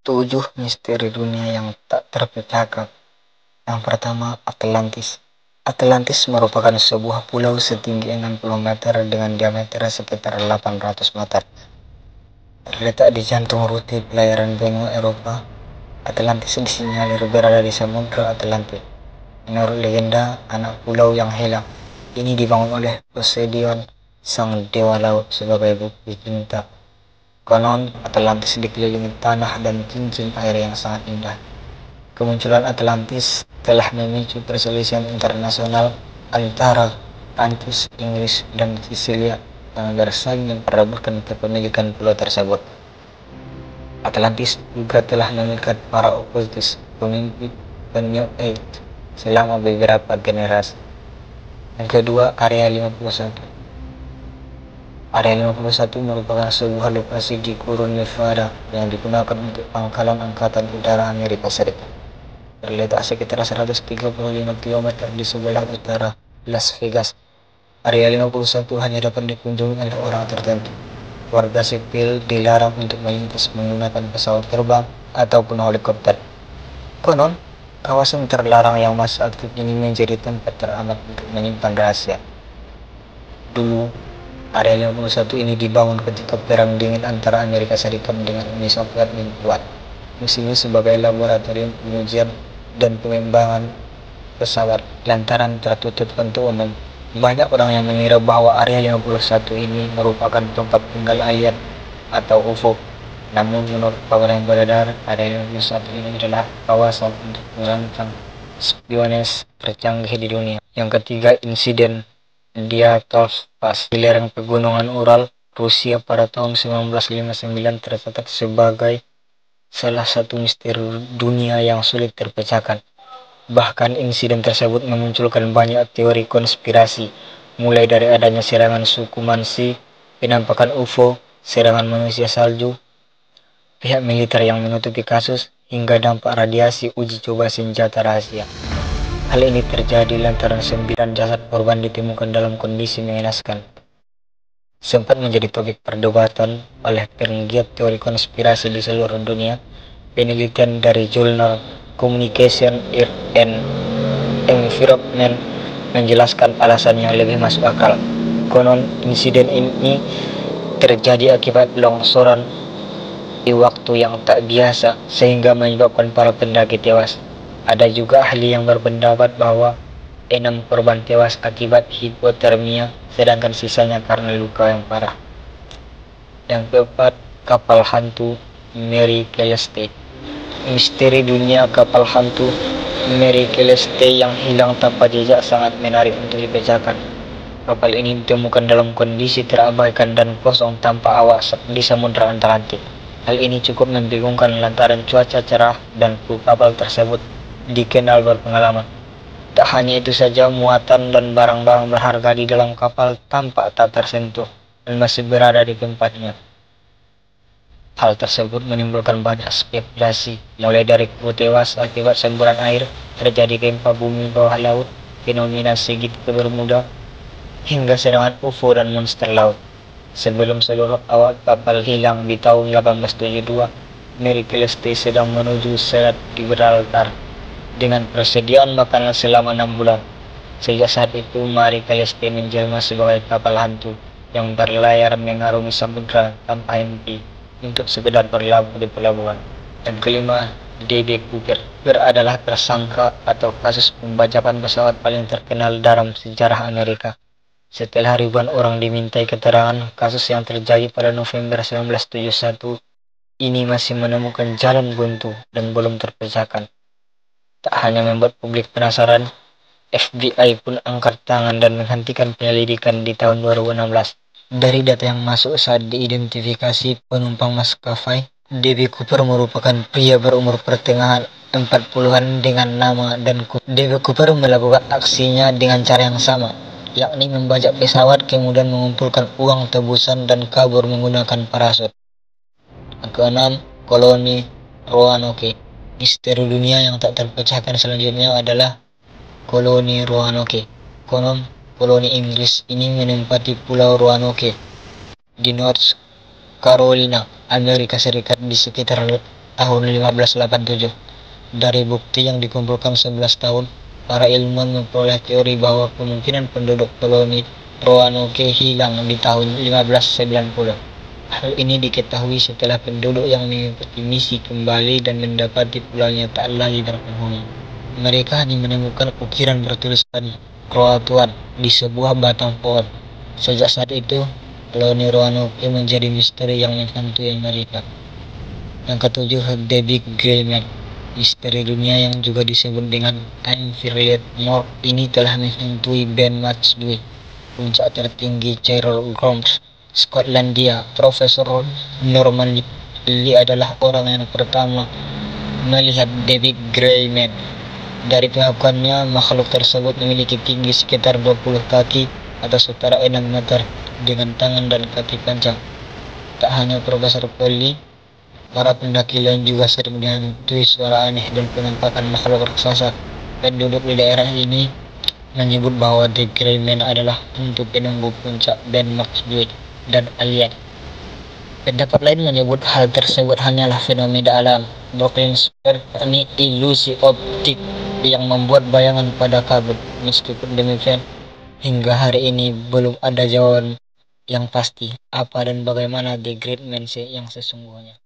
7 misteri dunia yang tak terpecahkan. Yang pertama, Atlantis. Atlantis merupakan sebuah pulau setinggi 60 meter dengan diameter sekitar 800 meter. Terletak di jantung rute pelayaran benua Eropa, Atlantis disinyalir berada di Samudra Atlantik. Menurut legenda, anak pulau yang hilang ini dibangun oleh Poseidon, sang dewa laut, sebagai bukti cinta. Konon, Atlantis dikelilingi tanah dan cincin air yang sangat indah. Kemunculan Atlantis telah memicu perselisihan internasional antara Prancis, Inggris, dan Sisilia agar saling memperebutkan kepemilikan pulau tersebut. Atlantis juga telah memikat para okultis, pemimpin New Age, selama beberapa generasi. Yang kedua, Area 51. Area 51 merupakan sebuah lokasi di gurun Nevada yang digunakan untuk pangkalan Angkatan Udara Amerika Serikat. Terletak sekitar 135 km di sebelah utara Las Vegas. Area 51 hanya dapat dikunjungi oleh orang tertentu. Warga sipil dilarang untuk melintas menggunakan pesawat terbang ataupun helikopter. Konon, kawasan terlarang yang masih aktif ini menjadi tempat teramat untuk menyimpan rahasia. Dulu, Area 51 ini dibangun ketika perang dingin antara Amerika Serikat dengan Uni Soviet mencuat. Misinya sebagai laboratorium pengujian dan pengembangan pesawat lantaran tertutup untuk umum. Banyak orang yang mengira bahwa Area 51 ini merupakan tempat tinggal alien atau UFO. Namun menurut kabar yang beredar, Area 51 ini adalah kawasan untuk merancang spionase tercanggih di dunia. Yang ketiga, insiden Dyatlov Pass di lereng pegunungan Ural, Rusia pada tahun 1959 tercatat sebagai salah satu misteri dunia yang sulit terpecahkan. Bahkan insiden tersebut memunculkan banyak teori konspirasi, mulai dari adanya serangan suku Mansi, penampakan UFO, serangan manusia salju, pihak militer yang menutupi kasus, hingga dampak radiasi uji coba senjata rahasia. Hal ini terjadi lantaran 9 jasad korban ditemukan dalam kondisi mengenaskan. Sempat menjadi topik perdebatan oleh penggiat teori konspirasi di seluruh dunia. Penelitian dari jurnal Communication, Earth and Environment menjelaskan alasan yang lebih masuk akal. Konon, insiden ini terjadi akibat longsoran di waktu yang tak biasa sehingga menyebabkan para pendaki tewas. Ada juga ahli yang berpendapat bahwa 6 korban tewas akibat hipotermia, sedangkan sisanya karena luka yang parah. Yang keempat, kapal hantu Mary Celeste. Misteri dunia kapal hantu Mary Celeste yang hilang tanpa jejak sangat menarik untuk dipecahkan. Kapal ini ditemukan dalam kondisi terabaikan dan kosong tanpa awak di Samudra Atlantik. Hal ini cukup membingungkan lantaran cuaca cerah dan kru kapal tersebut dikenal berpengalaman. Tak hanya itu saja, muatan dan barang-barang berharga di dalam kapal tampak tak tersentuh dan masih berada di tempatnya. Hal tersebut menimbulkan banyak spekulasi, mulai dari kru tewas akibat semburan air, terjadi gempa bumi bawah laut, fenomena segitiga Bermuda, hingga serangan UFO dan monster laut. Sebelum seluruh awak kapal hilang di tahun 1872, Mary Celeste sedang menuju Selat Gibraltar dengan persediaan makanan selama 6 bulan. Sejak saat itu, Mary Celeste menjelma sebagai kapal hantu yang berlayar mengarungi samudra tanpa henti untuk sekedar berlabuh di pelabuhan. Dan kelima, D.B. Cooper adalah tersangka atau kasus pembajakan pesawat paling terkenal dalam sejarah Amerika. Setelah ribuan orang dimintai keterangan, kasus yang terjadi pada November 1971 ini masih menemukan jalan buntu dan belum terpecahkan. Tak hanya membuat publik penasaran, FBI pun angkat tangan dan menghentikan penyelidikan di tahun 2016. Dari data yang masuk saat diidentifikasi penumpang maskapai, D.B. Cooper merupakan pria berumur pertengahan 40-an dengan nama dan D.B. Cooper melakukan aksinya dengan cara yang sama, yakni membajak pesawat kemudian mengumpulkan uang tebusan dan kabur menggunakan parasut. Yang keenam, koloni Roanoke. Misteri dunia yang tak terpecahkan selanjutnya adalah koloni Roanoke. Konon, koloni Inggris ini menempati Pulau Roanoke di North Carolina, Amerika Serikat di sekitar tahun 1587. Dari bukti yang dikumpulkan 11 tahun, para ilmuwan memperoleh teori bahwa kemungkinan penduduk koloni Roanoke hilang di tahun 1590. Hal ini diketahui setelah penduduk yang mengikuti misi kembali dan mendapati pulaunya tak lagi terpenghuni. Mereka hanya menemukan ukiran bertuliskan Croatoan di sebuah batang pohon. Sejak saat itu, koloni Roanoke menjadi misteri yang menghantui mereka. Yang ketujuh, The Big Grey Man. Misteri dunia yang juga disebut dengan Infinite North ini telah menghantui Ben Matsui, puncak tertinggi Cheryl Groms, Skotlandia. Profesor Norman Lee adalah orang yang pertama melihat The Big Grey Man. Dari pengakuannya, makhluk tersebut memiliki tinggi sekitar 20 kaki atau setara 6 meter dengan tangan dan kaki panjang. Tak hanya Profesor Lee, para pendaki lain juga sering dihantui suara aneh dan penampakan makhluk raksasa. Penduduk di daerah ini menyebut bahwa The Grey Man adalah hantu penunggu puncak Ben Matsui dan alien. Pendapat lain menyebut hal tersebut hanyalah fenomena alam, Brooklyn Sphere, yakni ilusi optik yang membuat bayangan pada kabut. Meskipun demikian, hingga hari ini belum ada jawaban yang pasti apa dan bagaimana The Great Man yang sesungguhnya.